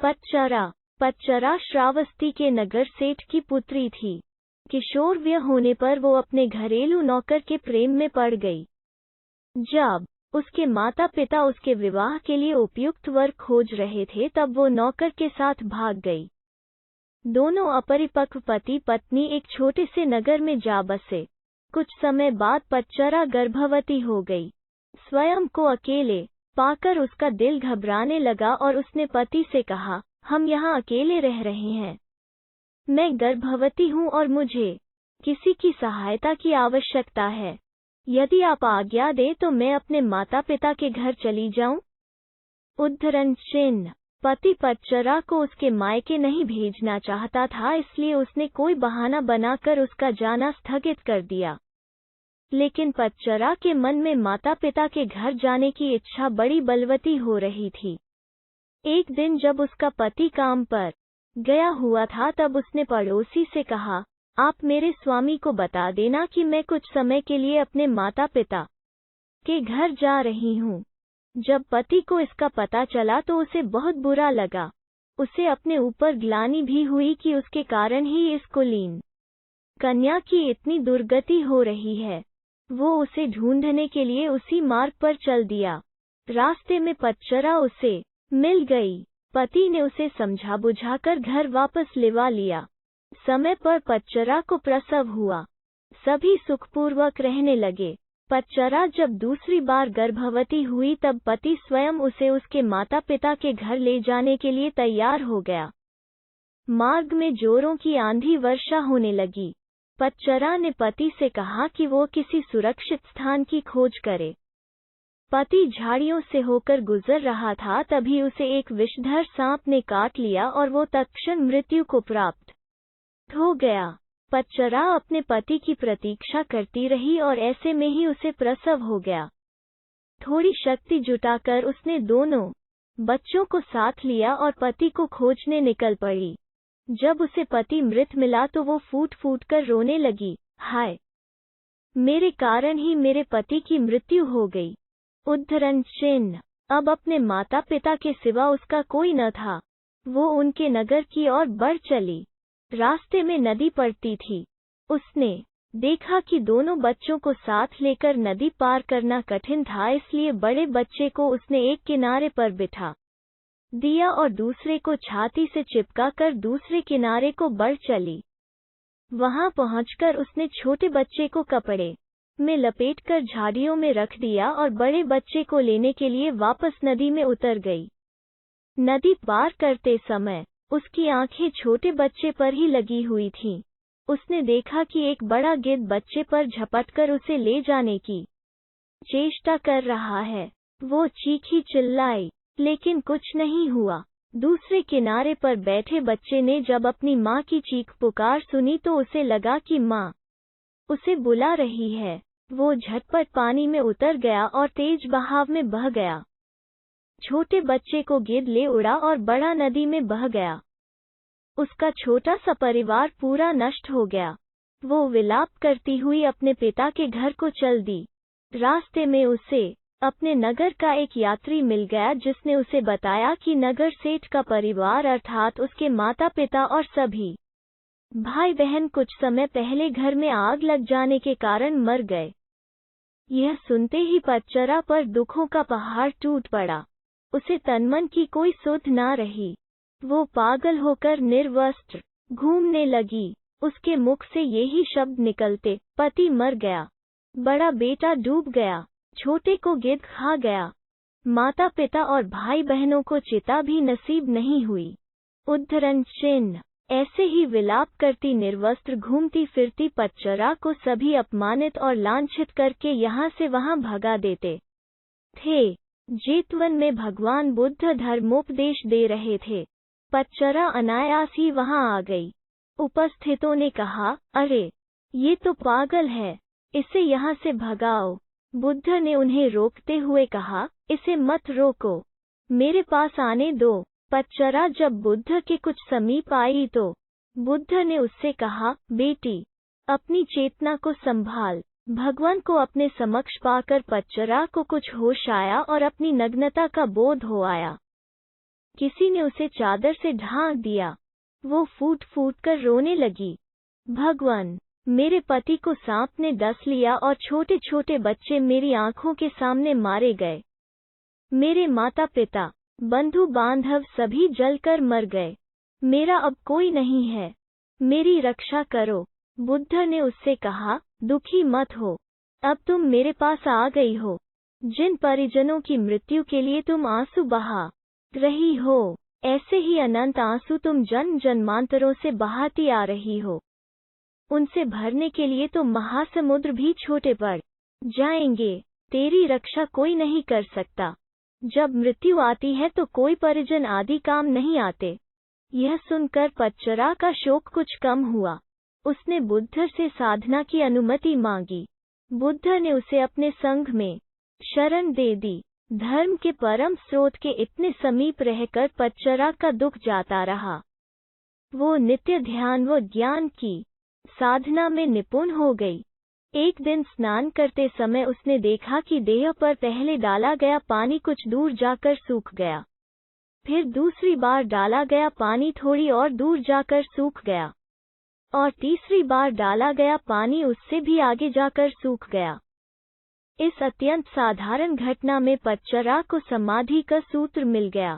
पच्चरा। पच्चरा श्रावस्ती के नगर सेठ की पुत्री थी। किशोरवय होने पर वो अपने घरेलू नौकर के प्रेम में पड़ गई। जब उसके माता पिता उसके विवाह के लिए उपयुक्त वर खोज रहे थे तब वो नौकर के साथ भाग गई। दोनों अपरिपक्व पति पत्नी एक छोटे से नगर में जा बसे। कुछ समय बाद पच्चरा गर्भवती हो गई। स्वयं को अकेले पाकर उसका दिल घबराने लगा और उसने पति से कहा, हम यहाँ अकेले रह रहे हैं। मैं गर्भवती हूँ और मुझे किसी की सहायता की आवश्यकता है। यदि आप आज्ञा दें तो मैं अपने माता पिता के घर चली जाऊं। उद्धरण चिन्ह। पति पच्चरा को उसके मायके नहीं भेजना चाहता था, इसलिए उसने कोई बहाना बनाकर उसका जाना स्थगित कर दिया। लेकिन पच्चरा के मन में माता पिता के घर जाने की इच्छा बड़ी बलवती हो रही थी। एक दिन जब उसका पति काम पर गया हुआ था तब उसने पड़ोसी से कहा, आप मेरे स्वामी को बता देना कि मैं कुछ समय के लिए अपने माता पिता के घर जा रही हूँ। जब पति को इसका पता चला तो उसे बहुत बुरा लगा। उसे अपने ऊपर ग्लानि भी हुई कि उसके कारण ही इस कुलीन कन्या की इतनी दुर्गति हो रही है। वो उसे ढूंढने के लिए उसी मार्ग पर चल दिया। रास्ते में पच्चरा उसे मिल गई। पति ने उसे समझा बुझाकर घर वापस लिवा लिया। समय पर पच्चरा को प्रसव हुआ। सभी सुखपूर्वक रहने लगे। पच्चरा जब दूसरी बार गर्भवती हुई तब पति स्वयं उसे उसके माता पिता के घर ले जाने के लिए तैयार हो गया। मार्ग में जोरों की आंधी वर्षा होने लगी। पच्चरा ने पति से कहा कि वो किसी सुरक्षित स्थान की खोज करे। पति झाड़ियों से होकर गुजर रहा था, तभी उसे एक विषधर सांप ने काट लिया और वो तत्क्षण मृत्यु को प्राप्त हो गया। पच्चरा अपने पति की प्रतीक्षा करती रही और ऐसे में ही उसे प्रसव हो गया। थोड़ी शक्ति जुटाकर उसने दोनों बच्चों को साथ लिया और पति को खोजने निकल पड़ी। जब उसे पति मृत मिला तो वो फूट फूट कर रोने लगी, हाय, मेरे कारण ही मेरे पति की मृत्यु हो गई। उद्धरण चिन्ह। अब अपने माता पिता के सिवा उसका कोई न था। वो उनके नगर की ओर बढ़ चली। रास्ते में नदी पड़ती थी। उसने देखा कि दोनों बच्चों को साथ लेकर नदी पार करना कठिन था, इसलिए बड़े बच्चे को उसने एक किनारे पर बिठा दिया और दूसरे को छाती से चिपकाकर दूसरे किनारे को बढ़ चली। वहां पहुंचकर उसने छोटे बच्चे को कपड़े में लपेटकर झाड़ियों में रख दिया और बड़े बच्चे को लेने के लिए वापस नदी में उतर गई। नदी पार करते समय उसकी आंखें छोटे बच्चे पर ही लगी हुई थीं। उसने देखा कि एक बड़ा गिद्ध बच्चे पर झपटकर उसे ले जाने की चेष्टा कर रहा है। वो चीखी चिल्लाई, लेकिन कुछ नहीं हुआ। दूसरे किनारे पर बैठे बच्चे ने जब अपनी माँ की चीख पुकार सुनी तो उसे लगा कि माँ उसे बुला रही है। वो झटपट पानी में उतर गया और तेज बहाव में बह गया। छोटे बच्चे को गिद्ध ले उड़ा और बड़ा नदी में बह गया। उसका छोटा सा परिवार पूरा नष्ट हो गया। वो विलाप करती हुई अपने पिता के घर को चल दी। रास्ते में उसे अपने नगर का एक यात्री मिल गया, जिसने उसे बताया कि नगर सेठ का परिवार अर्थात उसके माता पिता और सभी भाई बहन कुछ समय पहले घर में आग लग जाने के कारण मर गए। यह सुनते ही पच्चरा पर दुखों का पहाड़ टूट पड़ा। उसे तनमन की कोई सुध ना रही। वो पागल होकर निर्वस्त्र घूमने लगी। उसके मुख से यही शब्द निकलते, पति मर गया, बड़ा बेटा डूब गया, छोटे को गिद्ध खा गया, माता पिता और भाई बहनों को चिता भी नसीब नहीं हुई। उद्धरण चिन्ह। ऐसे ही विलाप करती निर्वस्त्र घूमती फिरती पच्चरा को सभी अपमानित और लांछित करके यहाँ से वहाँ भगा देते थे। जेतवन में भगवान बुद्ध धर्मोपदेश दे रहे थे। पच्चरा अनायास ही वहाँ आ गई। उपस्थितों ने कहा, अरे, ये तो पागल है, इसे यहाँ से भगाओ। बुद्ध ने उन्हें रोकते हुए कहा, इसे मत रोको, मेरे पास आने दो। पच्चरा जब बुद्ध के कुछ समीप आई तो बुद्ध ने उससे कहा, बेटी, अपनी चेतना को संभाल। भगवान को अपने समक्ष पाकर पच्चरा को कुछ होश आया और अपनी नग्नता का बोध हो आया। किसी ने उसे चादर से ढांक दिया। वो फूट फूट कर रोने लगी। भगवान, मेरे पति को सांप ने डस लिया और छोटे छोटे बच्चे मेरी आंखों के सामने मारे गए। मेरे माता पिता, बंधु बांधव सभी जलकर मर गए। मेरा अब कोई नहीं है। मेरी रक्षा करो। बुद्ध ने उससे कहा, दुखी मत हो। अब तुम मेरे पास आ गई हो। जिन परिजनों की मृत्यु के लिए तुम आंसू बहा रही हो, ऐसे ही अनंत आंसू तुम जन्म जन्मांतरों से बहाती आ रही हो। उनसे भरने के लिए तो महासमुद्र भी छोटे पड़ जाएंगे। तेरी रक्षा कोई नहीं कर सकता। जब मृत्यु आती है तो कोई परिजन आदि काम नहीं आते। यह सुनकर पच्चरा का शोक कुछ कम हुआ। उसने बुद्ध से साधना की अनुमति मांगी। बुद्ध ने उसे अपने संघ में शरण दे दी। धर्म के परम स्रोत के इतने समीप रहकर पच्चरा का दुख जाता रहा। वो नित्य ध्यान व ज्ञान की साधना में निपुण हो गई। एक दिन स्नान करते समय उसने देखा कि देह पर पहले डाला गया पानी कुछ दूर जाकर सूख गया। फिर दूसरी बार डाला गया पानी थोड़ी और दूर जाकर सूख गया, और तीसरी बार डाला गया पानी उससे भी आगे जाकर सूख गया। इस अत्यंत साधारण घटना में पच्चरा को समाधि का सूत्र मिल गया।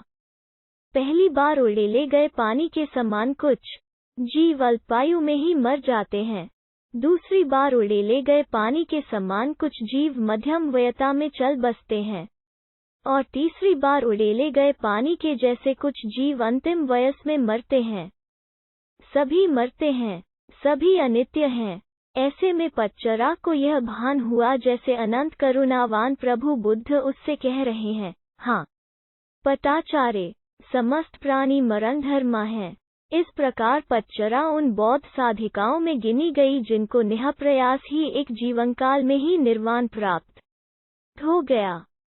पहली बार उड़ेले गए पानी के समान कुछ जीव अल्पायु में ही मर जाते हैं। दूसरी बार उड़ेले गए पानी के समान कुछ जीव मध्यम वयता में चल बसते हैं, और तीसरी बार उड़ेले गए पानी के जैसे कुछ जीव अंतिम वयस में मरते हैं। सभी मरते हैं, सभी अनित्य हैं। ऐसे में पच्चरा को यह भान हुआ जैसे अनंत करुणावान प्रभु बुद्ध उससे कह रहे हैं, हाँ पटाचारे, समस्त प्राणी मरण धर्मा है। इस प्रकार पच्चरा उन बौद्ध साधिकाओं में गिनी गई जिनको निःप्रयास ही एक जीवनकाल में ही निर्वाण प्राप्त हो गया।